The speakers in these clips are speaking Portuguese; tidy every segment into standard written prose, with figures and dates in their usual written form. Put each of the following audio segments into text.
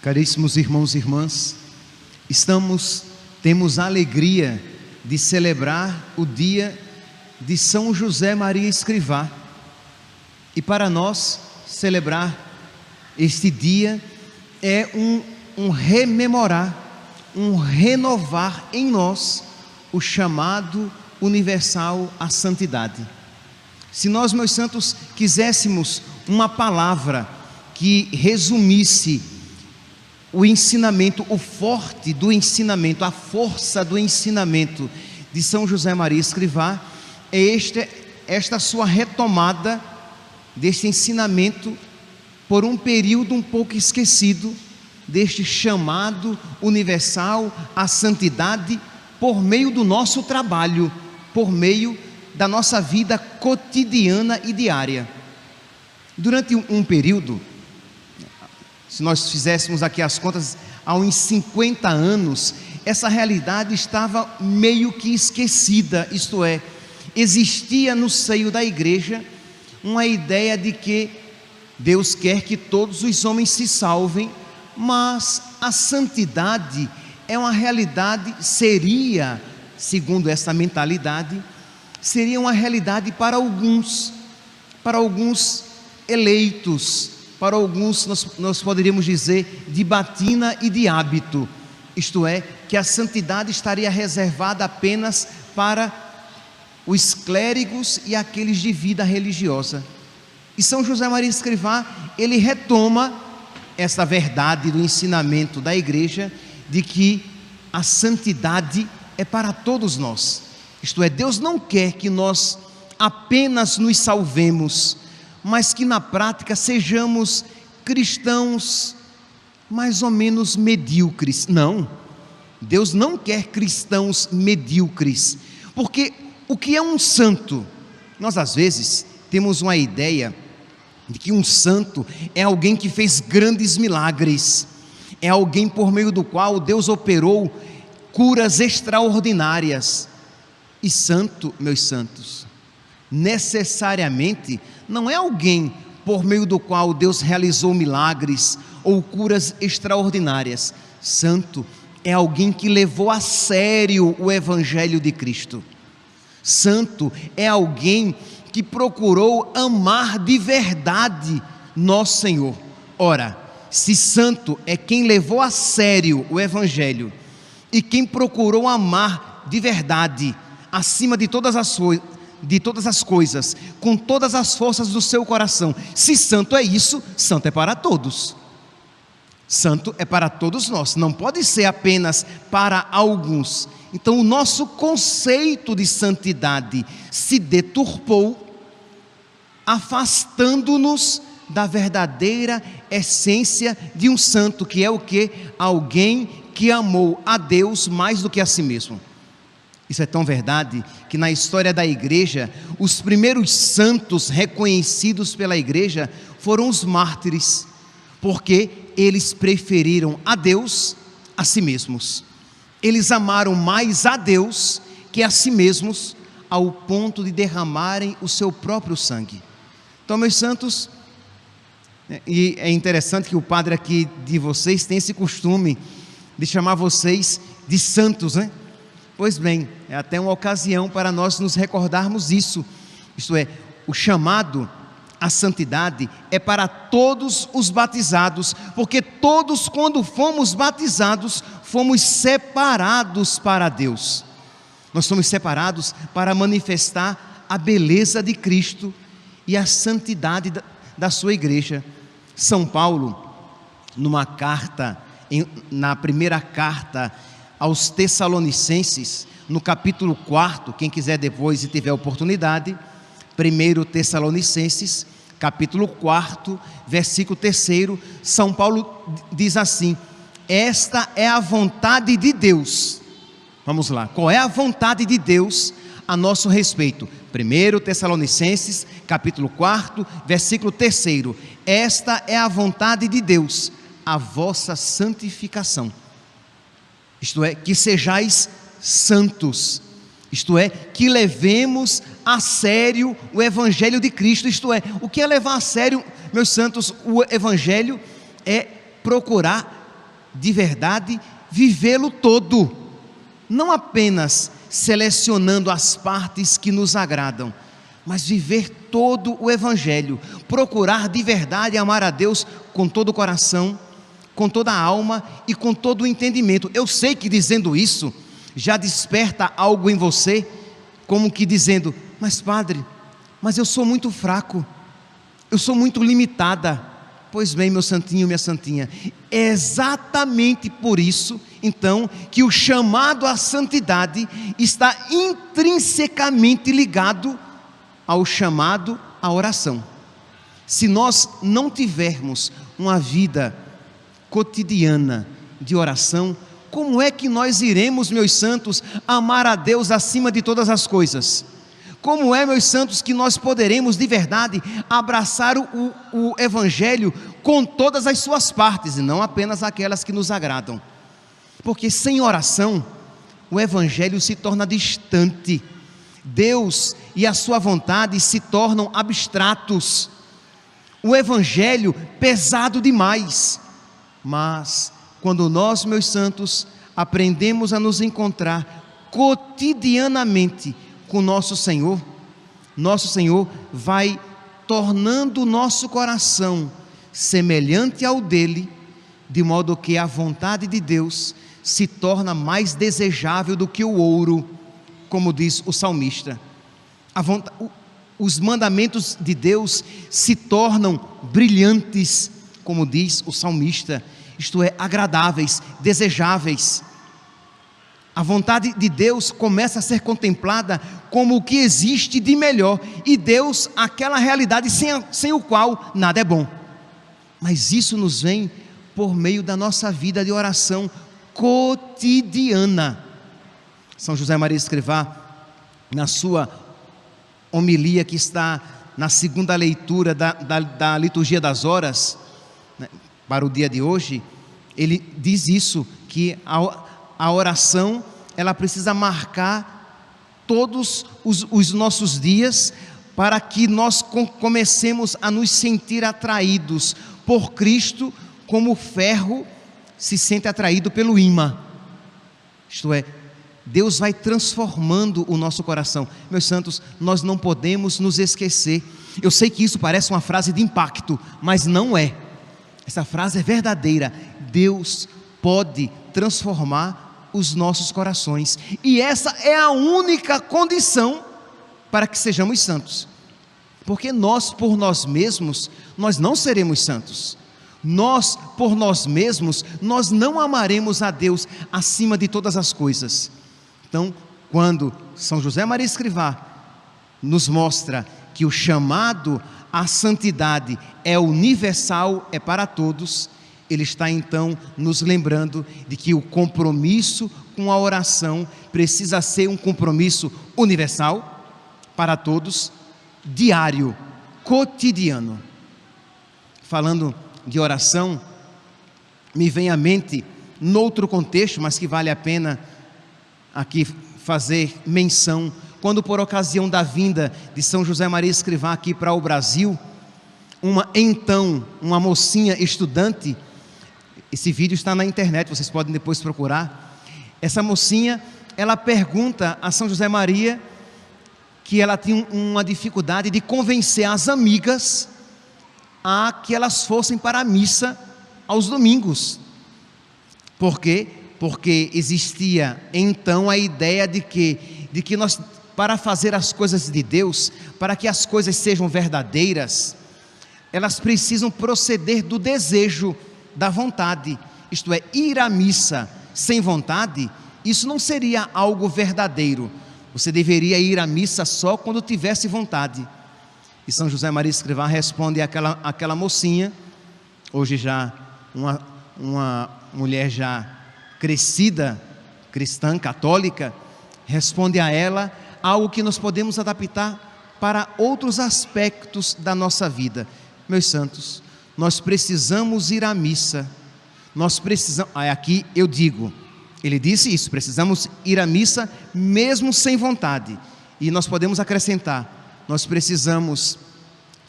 Caríssimos irmãos e irmãs, temos a alegria de celebrar o dia de São José Maria Escrivá. E para nós, celebrar este dia é um rememorar, um renovar em nós o chamado universal à santidade. Se nós, meus santos, quiséssemos uma palavra que resumisse o ensinamento, o forte do ensinamento, a força do ensinamento de São José Maria Escrivá, é esta sua retomada deste ensinamento por um período um pouco esquecido, deste chamado universal à santidade por meio do nosso trabalho, por meio da nossa vida cotidiana e diária. Durante um período, se nós fizéssemos aqui as contas, há uns 50 anos, essa realidade estava meio que esquecida, isto é, existia no seio da igreja uma ideia de que Deus quer que todos os homens se salvem, mas a santidade é uma realidade, segundo essa mentalidade, seria uma realidade para alguns eleitos, para alguns nós poderíamos dizer de batina e de hábito, isto é, que a santidade estaria reservada apenas para os clérigos e aqueles de vida religiosa. E São José Maria Escrivá, ele retoma essa verdade do ensinamento da igreja, de que a santidade é para todos nós, isto é, Deus não quer que nós apenas nos salvemos, mas que na prática sejamos cristãos mais ou menos medíocres. Não, Deus não quer cristãos medíocres, porque o que é um santo? Nós às vezes temos uma ideia de que um santo é alguém que fez grandes milagres, é alguém por meio do qual Deus operou curas extraordinárias. E santo, meus santos, necessariamente não é alguém por meio do qual Deus realizou milagres ou curas extraordinárias. Santo é alguém que levou a sério o Evangelho de Cristo. Santo é alguém que procurou amar de verdade nosso Senhor. Ora, se santo é quem levou a sério o Evangelho e quem procurou amar de verdade, acima de todas as coisas, com todas as forças do seu coração, se santo é isso, santo é para todos. Santo é para todos nós, não pode ser apenas para alguns. Então o nosso conceito de santidade se deturpou, afastando-nos da verdadeira essência de um santo, que é o quê? Alguém que amou a Deus mais do que a si mesmo. Isso é tão verdade que na história da igreja, os primeiros santos reconhecidos pela igreja foram os mártires, porque eles preferiram a Deus a si mesmos. Eles amaram mais a Deus que a si mesmos, ao ponto de derramarem o seu próprio sangue. Então, meus santos, e é interessante que o padre aqui de vocês tem esse costume de chamar vocês de santos, né? Pois bem, é até uma ocasião para nós nos recordarmos isso, isto é, o chamado à santidade é para todos os batizados, porque todos, quando fomos batizados, fomos separados para Deus. Nós somos separados para manifestar a beleza de Cristo e a santidade da sua igreja. São Paulo, numa carta, na primeira carta aos Tessalonicenses, no capítulo 4, quem quiser depois e tiver oportunidade, 1 Tessalonicenses, capítulo 4, versículo 3, São Paulo diz assim: esta é a vontade de Deus. Vamos lá, qual é a vontade de Deus a nosso respeito? 1 Tessalonicenses, capítulo 4, versículo 3, esta é a vontade de Deus, a vossa santificação, isto é, que sejais santos, isto é, que levemos a sério o Evangelho de Cristo. Isto é, o que é levar a sério, meus santos, o Evangelho? É procurar de verdade, vivê-lo todo, não apenas selecionando as partes que nos agradam, mas viver todo o Evangelho, procurar de verdade amar a Deus com todo o coração, com toda a alma e com todo o entendimento. Eu sei que dizendo isso, já desperta algo em você, como que dizendo: mas padre, mas eu sou muito fraco, eu sou muito limitada. Pois bem, meu santinho, minha santinha, é exatamente por isso, então, que o chamado à santidade está intrinsecamente ligado ao chamado à oração. Se nós não tivermos uma vida cotidiana de oração, como é que nós iremos, meus santos, amar a Deus acima de todas as coisas? Como é, meus santos, que nós poderemos de verdade abraçar o Evangelho com todas as suas partes, e não apenas aquelas que nos agradam? Porque sem oração, o Evangelho se torna distante, Deus e a sua vontade se tornam abstratos, o Evangelho pesado demais. Mas quando nós, meus santos, aprendemos a nos encontrar cotidianamente com nosso Senhor vai tornando o nosso coração semelhante ao dele, de modo que a vontade de Deus se torna mais desejável do que o ouro, como diz o salmista. Os mandamentos de Deus se tornam brilhantes, como diz o salmista, isto é, agradáveis, desejáveis. A vontade de Deus começa a ser contemplada como o que existe de melhor, e Deus, aquela realidade sem o qual nada é bom. Mas isso nos vem por meio da nossa vida de oração cotidiana. São José Maria Escrivá, na sua homilia que está na segunda leitura da liturgia das horas, né, para o dia de hoje, ele diz isso, que a oração, ela precisa marcar todos os nossos dias, para que nós comecemos a nos sentir atraídos por Cristo, como o ferro se sente atraído pelo ímã. Isto é, Deus vai transformando o nosso coração. Meus santos, nós não podemos nos esquecer. Eu sei que isso parece uma frase de impacto, mas não é. Essa frase é verdadeira. Deus pode transformar os nossos corações, e essa é a única condição para que sejamos santos, porque nós por nós mesmos, nós não seremos santos. Nós por nós mesmos, nós não amaremos a Deus acima de todas as coisas. Então, quando São José Maria Escrivá nos mostra que o chamado à santidade é universal, é para todos, ele está então nos lembrando de que o compromisso com a oração precisa ser um compromisso universal, para todos, diário, cotidiano. Falando de oração, me vem à mente, noutro contexto, mas que vale a pena aqui fazer menção, quando por ocasião da vinda de São José Maria Escrivá aqui para o Brasil, uma mocinha estudante, esse vídeo está na internet, vocês podem depois procurar. Essa mocinha, ela pergunta a São José Maria que ela tinha uma dificuldade de convencer as amigas a que elas fossem para a missa aos domingos. Por quê? Porque existia então a ideia de que nós, para fazer as coisas de Deus, para que as coisas sejam verdadeiras, elas precisam proceder do desejo, da vontade. Isto é, ir à missa sem vontade, isso não seria algo verdadeiro. Você deveria ir à missa só quando tivesse vontade. E São José Maria Escrivá responde àquela mocinha, hoje já uma mulher já crescida, cristã, católica, responde a ela algo que nós podemos adaptar para outros aspectos da nossa vida. Meus santos, nós precisamos ir à missa, aqui eu digo, ele disse isso, precisamos ir à missa mesmo sem vontade, e nós podemos acrescentar, nós precisamos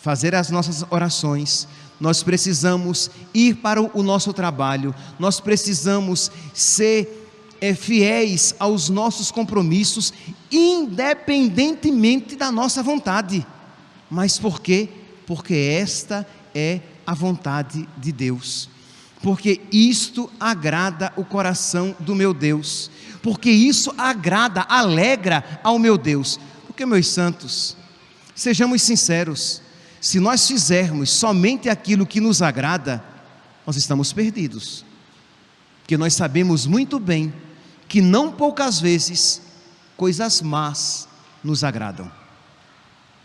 fazer as nossas orações nós precisamos ir para o nosso trabalho, nós precisamos ser fiéis aos nossos compromissos, independentemente da nossa vontade. Mas por quê? Porque esta é a vontade de Deus, porque isto agrada o coração do meu Deus, porque isso agrada, alegra ao meu Deus. Porque, meus santos, sejamos sinceros, se nós fizermos somente aquilo que nos agrada, nós estamos perdidos, porque nós sabemos muito bem que não poucas vezes coisas más nos agradam.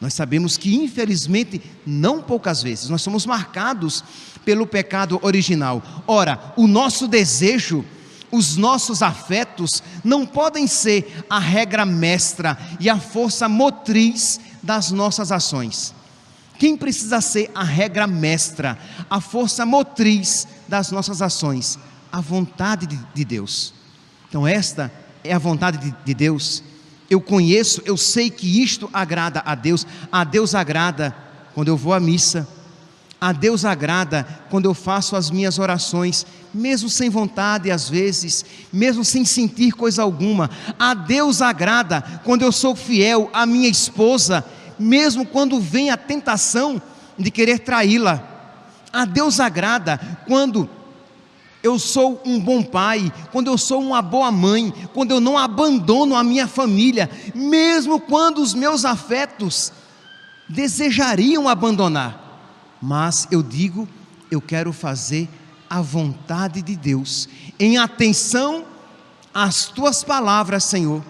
Nós sabemos que, infelizmente, não poucas vezes nós somos marcados pelo pecado original. Ora, o nosso desejo, os nossos afetos não podem ser a regra mestra e a força motriz das nossas ações. Quem precisa ser a regra mestra, a força motriz das nossas ações? A vontade de Deus. Então esta é a vontade de Deus. Eu conheço, eu sei que isto agrada a Deus. A Deus agrada quando eu vou à missa. A Deus agrada quando eu faço as minhas orações, mesmo sem vontade às vezes, mesmo sem sentir coisa alguma. A Deus agrada quando eu sou fiel à minha esposa, mesmo quando vem a tentação de querer traí-la. A Deus agrada quando eu sou um bom pai, quando eu sou uma boa mãe, quando eu não abandono a minha família, mesmo quando os meus afetos desejariam abandonar. Mas eu digo, eu quero fazer a vontade de Deus, em atenção às tuas palavras, Senhor,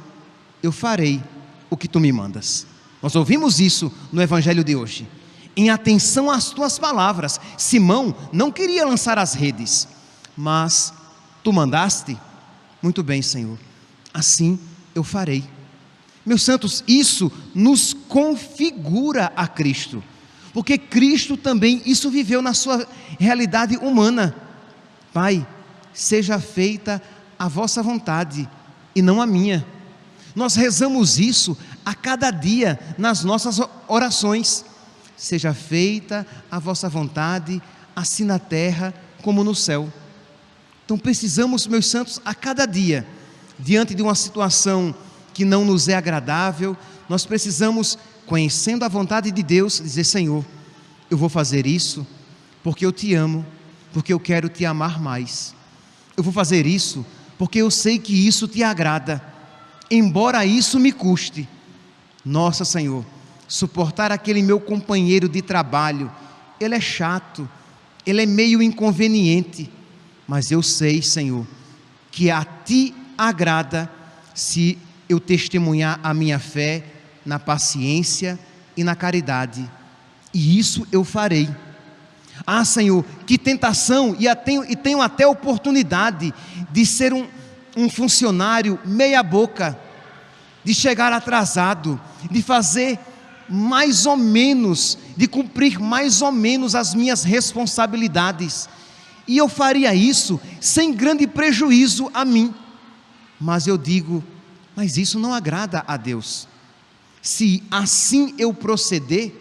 eu farei o que tu me mandas. Nós ouvimos isso no Evangelho de hoje. Em atenção às tuas palavras, Simão não queria lançar as redes, mas tu mandaste, muito bem, Senhor, assim eu farei. Meus santos, isso nos configura a Cristo, porque Cristo também isso viveu na sua realidade humana. Pai, seja feita a vossa vontade e não a minha. Nós rezamos isso a cada dia nas nossas orações. Seja feita a vossa vontade, assim na terra como no céu. Então precisamos, meus santos, a cada dia, diante de uma situação que não nos é agradável, nós precisamos, conhecendo a vontade de Deus, dizer: Senhor, eu vou fazer isso porque eu te amo, porque eu quero te amar mais. Eu vou fazer isso porque eu sei que isso te agrada, embora isso me custe. Nossa, Senhor, suportar aquele meu companheiro de trabalho, ele é chato, ele é meio inconveniente, mas eu sei, Senhor, que a ti agrada se eu testemunhar a minha fé na paciência e na caridade, e isso eu farei. Ah, Senhor, que tentação, e tenho até oportunidade de ser um funcionário meia boca, de chegar atrasado, de fazer mais ou menos, de cumprir mais ou menos as minhas responsabilidades, e eu faria isso sem grande prejuízo a mim. Mas eu digo, mas isso não agrada a Deus. Se assim eu proceder,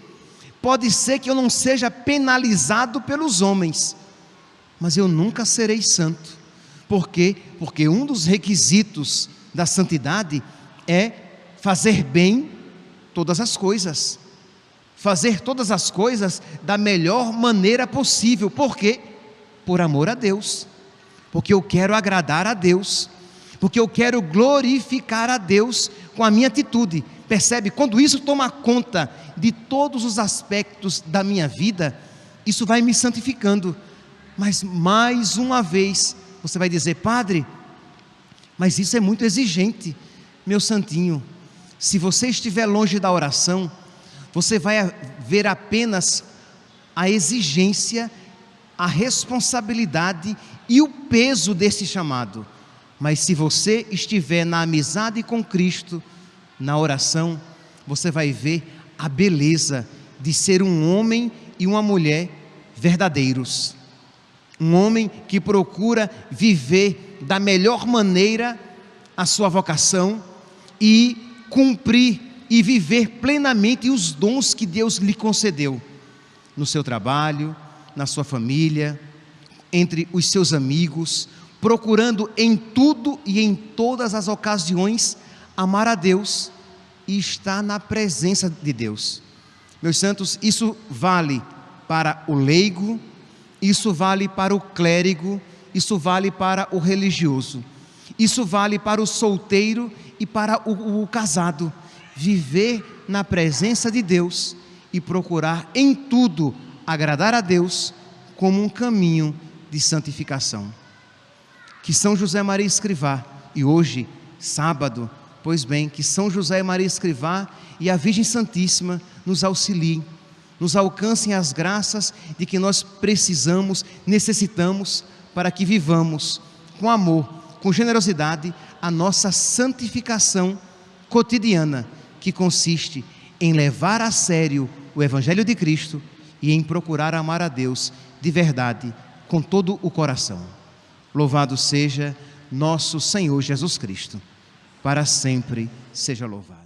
pode ser que eu não seja penalizado pelos homens, mas eu nunca serei santo. Por quê? Porque um dos requisitos da santidade é fazer bem todas as coisas, fazer todas as coisas da melhor maneira possível. Por quê? Por amor a Deus, porque eu quero agradar a Deus, porque eu quero glorificar a Deus com a minha atitude. Percebe? Quando isso toma conta de todos os aspectos da minha vida, isso vai me santificando. Mas mais uma vez, você vai dizer: Padre, mas isso é muito exigente. Meu santinho, se você estiver longe da oração, você vai ver apenas a exigência, a responsabilidade e o peso desse chamado. Mas se você estiver na amizade com Cristo, na oração, você vai ver a beleza de ser um homem e uma mulher verdadeiros. Um homem que procura viver da melhor maneira a sua vocação e cumprir e viver plenamente os dons que Deus lhe concedeu, no seu trabalho, na sua família, entre os seus amigos, procurando em tudo e em todas as ocasiões amar a Deus e estar na presença de Deus. Meus santos, isso vale para o leigo, isso vale para o clérigo, isso vale para o religioso, isso vale para o solteiro e para o casado. Viver na presença de Deus e procurar em tudo agradar a Deus como um caminho de santificação. Que São José Maria Escrivá, e hoje, sábado, pois bem, que São José Maria Escrivá e a Virgem Santíssima nos auxiliem, nos alcancem as graças de que nós precisamos, necessitamos, para que vivamos com amor, com generosidade, a nossa santificação cotidiana, que consiste em levar a sério o Evangelho de Cristo e em procurar amar a Deus de verdade, com todo o coração. Louvado seja nosso Senhor Jesus Cristo, para sempre seja louvado.